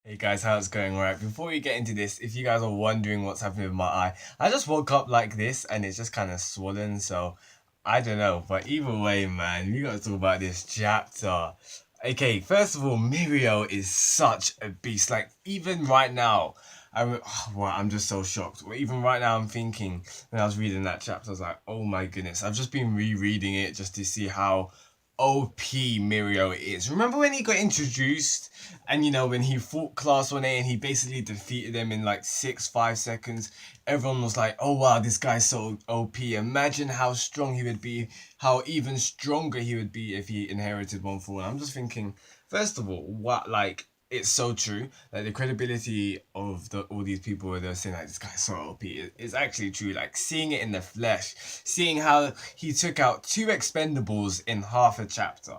Hey guys, how's it going? Alright, before we get into this, if you guys are wondering what's happening with my eye, I just woke up like this and it's just kind of swollen, so I don't know. But either way, man, we gotta talk about this chapter. Okay, first of all, Mirio is such a beast. Like, even right now, I'm just so shocked. Even right now, I'm thinking, when I was reading that chapter, I was like, oh my goodness. I've just been rereading it just to see how OP Mirio is. Remember when he got introduced and when he fought Class 1A and he basically defeated them in like 5 seconds? Everyone was like, oh wow, this guy's so OP. Imagine how strong he would be, how even stronger he would be if he inherited one for one. I'm just thinking, first of all, what like it's so true. Like the credibility of all these people where they're saying like this guy's so OP is actually true. Like seeing it in the flesh, seeing how he took out two expendables in half a chapter.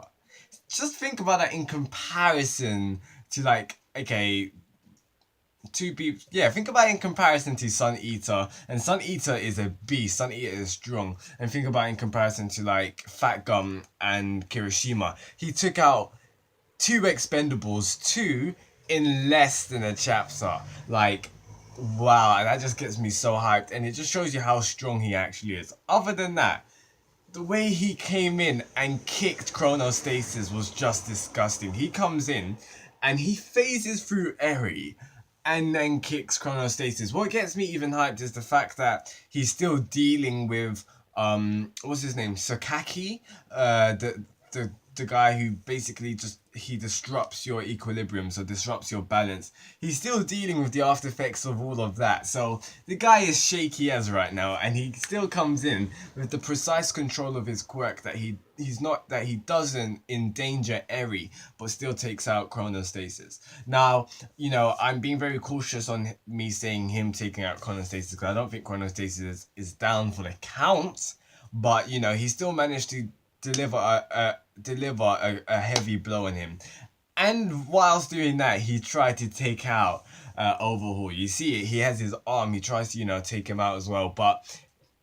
Just think about that in comparison to like okay, two people. Yeah, think about it in comparison to Sun Eater, and Sun Eater is a beast. Sun Eater is strong, and think about it in comparison to like Fat Gum and Kirishima. He took out two expendables, two in less than a chapter. Like, wow, and that just gets me so hyped, and it just shows you how strong he actually is. Other than that, the way he came in and kicked Chronostasis was just disgusting. He comes in and he phases through Eri and then kicks Chronostasis. What gets me even hyped is the fact that he's still dealing with what's his name? Sakaki? The guy who basically just he disrupts your equilibrium, so disrupts your balance. He's still dealing with the after effects of all of that. So the guy is shaky as right now, and he still comes in with the precise control of his quirk that he doesn't endanger Eri, but still takes out Chronostasis. Now, I'm being very cautious on me saying him taking out Chronostasis because I don't think Chronostasis is down for the count. But he still managed to deliver a heavy blow on him. And whilst doing that, he tried to take out Overhaul. You see it, he has his arm, he tries to, take him out as well, but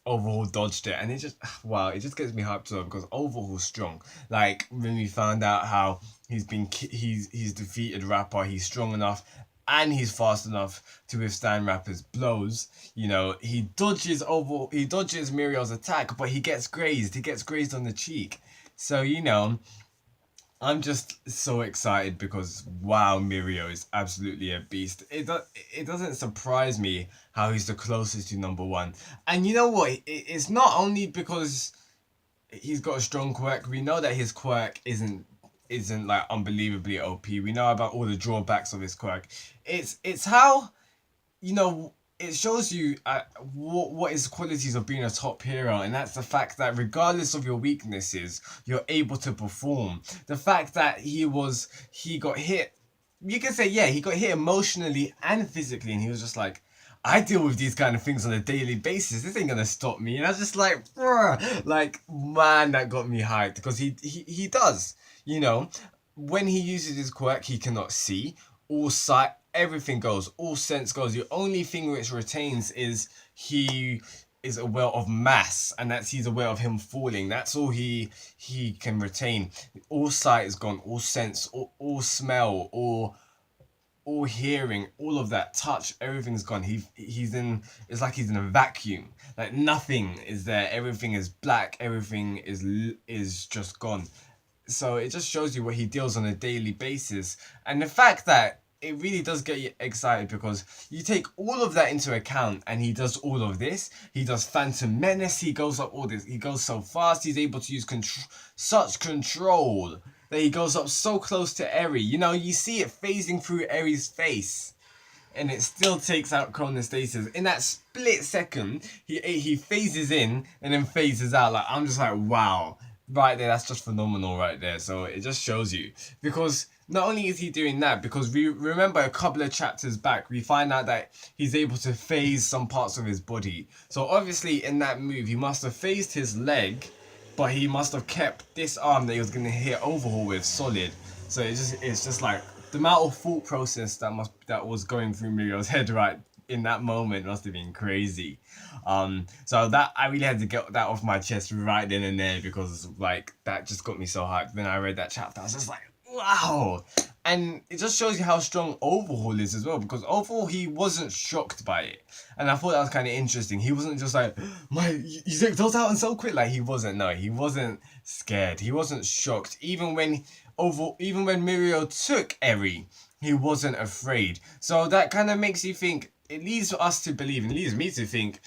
Overhaul dodged it. And it just, wow, it just gets me hyped up because Overhaul's strong. Like, when we found out how he's defeated Rapper, he's strong enough and he's fast enough to withstand Rapper's blows. He dodges Mirio's attack, but he gets grazed. He gets grazed on the cheek. So, I'm just so excited because wow, Mirio is absolutely a beast. It doesn't surprise me how he's the closest to number one. And you know what? It's not only because he's got a strong quirk. We know that his quirk isn't like unbelievably OP. We know about all the drawbacks of his quirk. It's how it shows you what is qualities of being a top hero, and that's the fact that regardless of your weaknesses, you're able to perform. The fact that he got hit, you can say, yeah, he got hit emotionally and physically, and he was just like, I deal with these kind of things on a daily basis. This ain't gonna stop me. And I was just like, bruh, like, man, that got me hyped because he does, you know, when he uses his quirk, he cannot see. All sight, everything goes. All sense goes. The only thing which retains is he is aware of mass, and that's he's aware of him falling. That's all he can retain. All sight is gone. All sense, all smell, all hearing, all of that touch, everything's gone. He's in. It's like he's in a vacuum. Like nothing is there. Everything is black. Everything is just gone. So it just shows you what he deals on a daily basis, and the fact that it really does get you excited because you take all of that into account and he does all of this. He does Phantom Menace. He goes up all this. He goes so fast. He's able to use such control that he goes up so close to Eri. You see it phasing through Eri's face, and it still takes out Chronostasis. In that split second, he phases in and then phases out. Like, I'm just like, wow. Right there, that's just phenomenal right there. So it just shows you. Because not only is he doing that, because we remember a couple of chapters back, we find out that he's able to phase some parts of his body. So obviously in that move, he must have phased his leg, but he must have kept this arm that he was going to hit Overhaul with solid. So it's just like the amount of thought process that was going through Mirio's head right in that moment must have been crazy. So that I really had to get that off my chest right then and there because like that just got me so hyped. Then I read that chapter, I was just like, wow. And it just shows you how strong Overhaul is as well, because Overhaul, he wasn't shocked by it. And I thought that was kind of interesting. He wasn't just like, you took those out and so quick. Like, he wasn't, no, he wasn't scared. He wasn't shocked. Even when Mirio took Eri, he wasn't afraid. So that kind of makes you think, it leads us to believe, and leads me to think,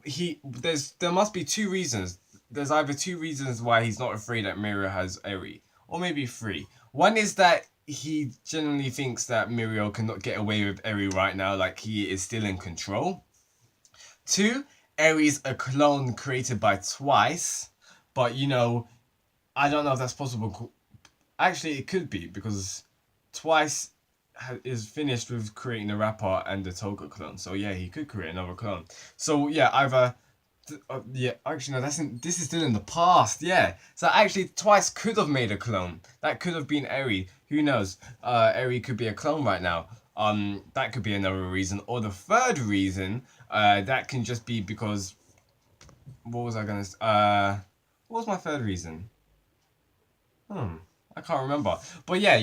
there must be two reasons. There's either two reasons why he's not afraid that Mirio has Eri, or maybe three. One is that he genuinely thinks that Mirio cannot get away with Eri right now, like he is still in control. Two, Eri's a clone created by Twice, but I don't know if that's possible. Actually, it could be, because Twice is finished with creating the rapper and the Toga clone. So yeah, he could create another clone. So yeah, either yeah, actually no, this is still in the past. Yeah, so actually Twice could have made a clone. That could have been Eri. Who knows? Eri could be a clone right now. That could be another reason. Or the third reason, that can just be because what was I gonna? What was my third reason? I can't remember. But yeah,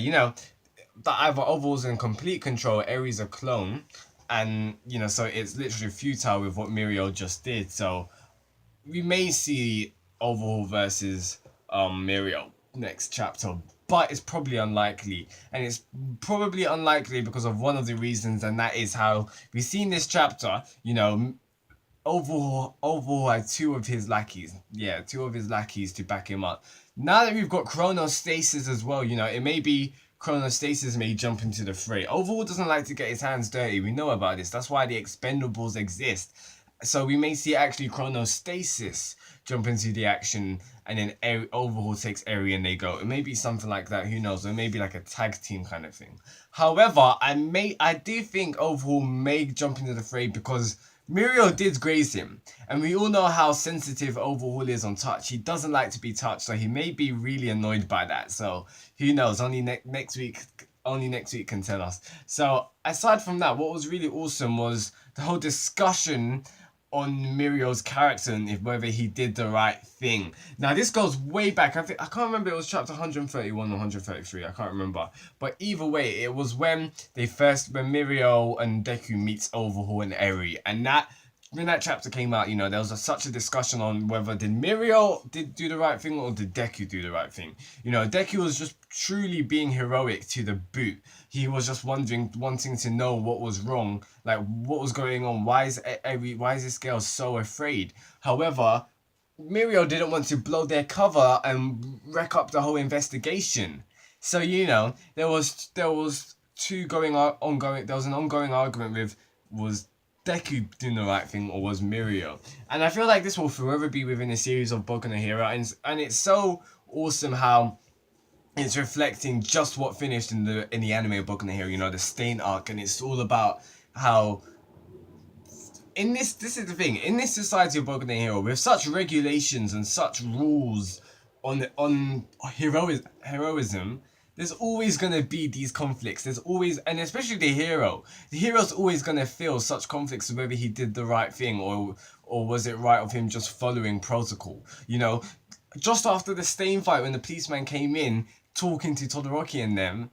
that either Overhaul's in complete control, Eri's a clone, and so it's literally futile with what Mirio just did. So we may see Overhaul versus Mirio next chapter, but it's probably unlikely, and it's probably unlikely because of one of the reasons, and that is how we see in this chapter. Overhaul had two of his lackeys. Yeah, two of his lackeys to back him up. Now that we've got Chronostasis as well, it may be Chronostasis may jump into the fray. Overhaul doesn't like to get his hands dirty. We know about this. That's why the Expendables exist. So we may see actually Chronostasis jump into the action, and then Overhaul takes Eri and they go. It may be something like that. Who knows? It may be like a tag team kind of thing. However, I do think Overhaul may jump into the fray because Mirio did graze him, and we all know how sensitive Overhaul is on touch. He doesn't like to be touched, so he may be really annoyed by that. So who knows? Only next week can tell us. So aside from that, what was really awesome was the whole discussion on Mirio's character and whether he did the right thing. Now this goes way back. I can't remember, it was chapter 131 or 133. I can't remember. But either way, it was when Mirio and Deku meets Overhaul and Eri, and when that chapter came out, there was such a discussion on whether did Mirio do the right thing or did Deku do the right thing. Deku was just truly being heroic to the boot. He was just wanting to know what was wrong, like what was going on. Why is this girl so afraid? However, Mirio didn't want to blow their cover and wreck up the whole investigation. So there was ongoing. There was an ongoing argument with was Deku doing the right thing or was Mirio, and I feel like this will forever be within a series of Boku no Hero, and it's so awesome how it's reflecting just what finished in the anime of Boku no Hero, the Stain arc, and it's all about how this is the thing, in this society of Boku no Hero, with such regulations and such rules on heroism, there's always going to be these conflicts. There's always, and especially the hero's always going to feel such conflicts of whether he did the right thing or was it right of him just following protocol. Just after the Stain fight, when the policeman came in talking to Todoroki and them,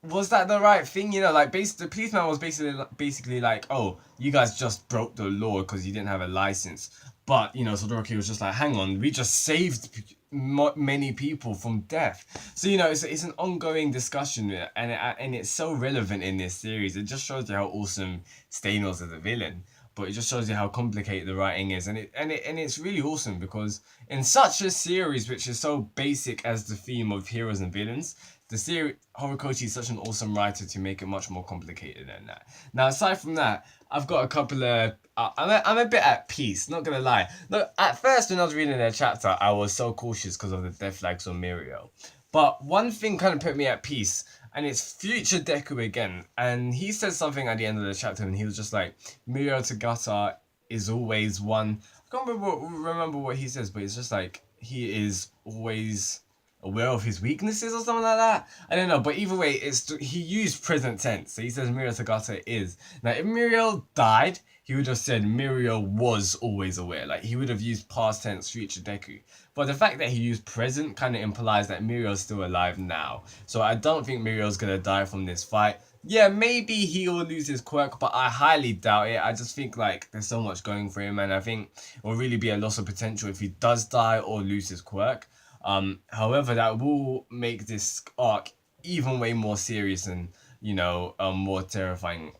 was that the right thing? The policeman was basically like, oh, you guys just broke the law because you didn't have a license. But Todoroki was just like, hang on, we just saved many people from death. So it's an ongoing discussion, and it's so relevant in this series. It just shows you how awesome Stain was as a villain, but it just shows you how complicated the writing is, and it's really awesome because in such a series which is so basic as the theme of heroes and villains, the series, Horikoshi is such an awesome writer to make it much more complicated than that. Now, aside from that, I've got a couple of... I'm a bit at peace, not gonna lie. Look, at first when I was reading their chapter, I was so cautious because of the death flags on Mirio. But one thing kind of put me at peace, and it's future Deku again. And he says something at the end of the chapter, and he was just like, Mirio Togata is always one... I can't remember what he says, but it's just like, he is always aware of his weaknesses or something like that. I don't know, but either way, he used present tense. So he says Mirio Togata is. Now, if Mirio died, he would have said Mirio was always aware. Like, he would have used past tense future Deku. But the fact that he used present kind of implies that Mirio's still alive now. So I don't think Mirio's gonna die from this fight. Yeah, maybe he will lose his quirk, but I highly doubt it. I just think like there's so much going for him, and I think it will really be a loss of potential if he does die or lose his quirk. However, that will make this arc even way more serious and more terrifying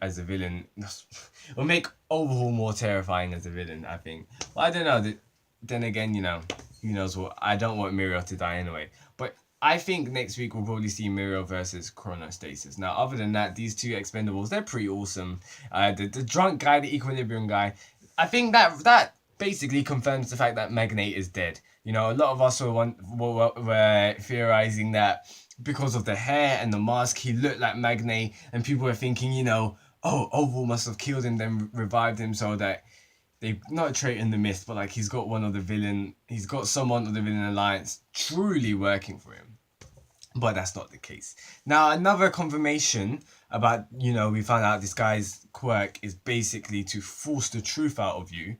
as a villain. Will make Overhaul more terrifying as a villain, I think. But I don't know. Then again, who knows what? I don't want Mirio to die anyway. But I think next week we'll probably see Mirio versus Chronostasis. Now, other than that, these two Expendables, they're pretty awesome. The drunk guy, the Equilibrium guy, I think that basically confirms the fact that Magnate is dead. A lot of us were theorizing that because of the hair and the mask, he looked like Magnate, and people were thinking, oh, Overhaul must have killed him, then revived him so that they not a trait in the mist, but like he's got someone of the villain alliance truly working for him. But that's not the case. Now, another confirmation about, we found out this guy's quirk is basically to force the truth out of you.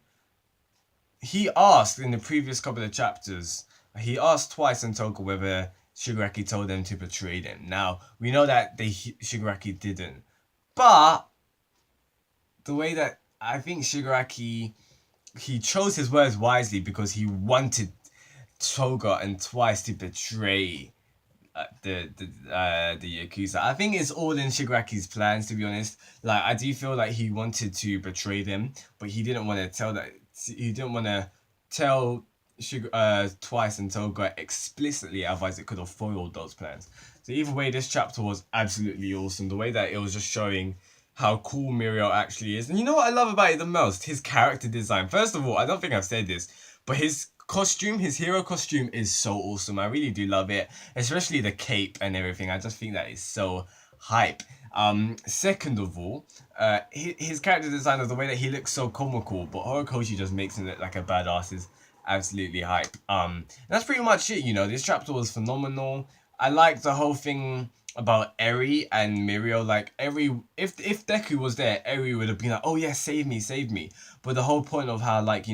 He asked in the previous couple of chapters, he asked twice in Toga whether Shigaraki told them to betray them. Now, we know that Shigaraki didn't. But the way that I think Shigaraki, he chose his words wisely because he wanted Toga and twice to betray the Yakuza. I think it's all in Shigaraki's plans, to be honest. Like, I do feel like he wanted to betray them, but he didn't want to tell that. He didn't want to tell Twice and Toga explicitly, otherwise it could have foiled those plans. So either way, this chapter was absolutely awesome. The way that it was just showing how cool Mirio actually is. And you know what I love about it the most? His character design. First of all, I don't think I've said this, but his hero costume is so awesome. I really do love it, especially the cape and everything. I just think that is so hype. Second of all, his character design of the way that he looks so comical, but Horikoshi just makes him look like a badass is absolutely hype. That's pretty much it. This chapter was phenomenal. I liked the whole thing about Eri and Mirio. Like, if Deku was there, Eri would have been like, oh yeah, save me, save me. But the whole point of how, like,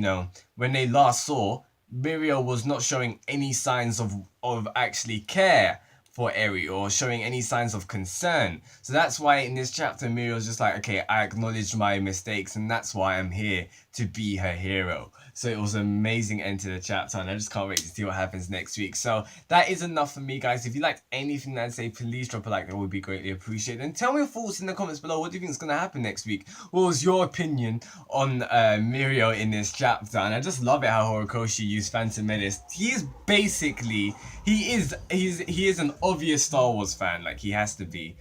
when they last saw, Mirio was not showing any signs of actually care for Eri or showing any signs of concern. So that's why in this chapter, Mirio's just like, okay, I acknowledge my mistakes and that's why I'm here to be her hero. So it was an amazing end to the chapter and I just can't wait to see what happens next week. So that is enough for me, guys. If you liked anything that I say, please drop a like. That would be greatly appreciated. And tell me your thoughts in the comments below. What do you think is going to happen next week? What was your opinion on Mirio in this chapter? And I just love it how Horikoshi used Phantom Menace. He is an obvious Star Wars fan. Like, he has to be.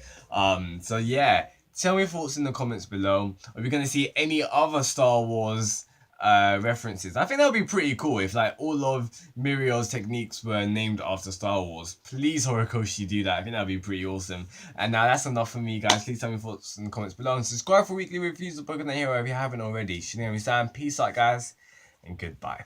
So yeah, tell me your thoughts in the comments below. Are we going to see any other Star Wars references? I think that would be pretty cool if like all of Mirio's techniques were named after Star Wars. Please, Horikoshi, do that. I think that would be pretty awesome. And now that's enough for me, guys. Please tell me your thoughts in the comments below and subscribe for weekly reviews of Boku no Hero if you haven't already. Shinigami Sam, peace out, guys, and goodbye.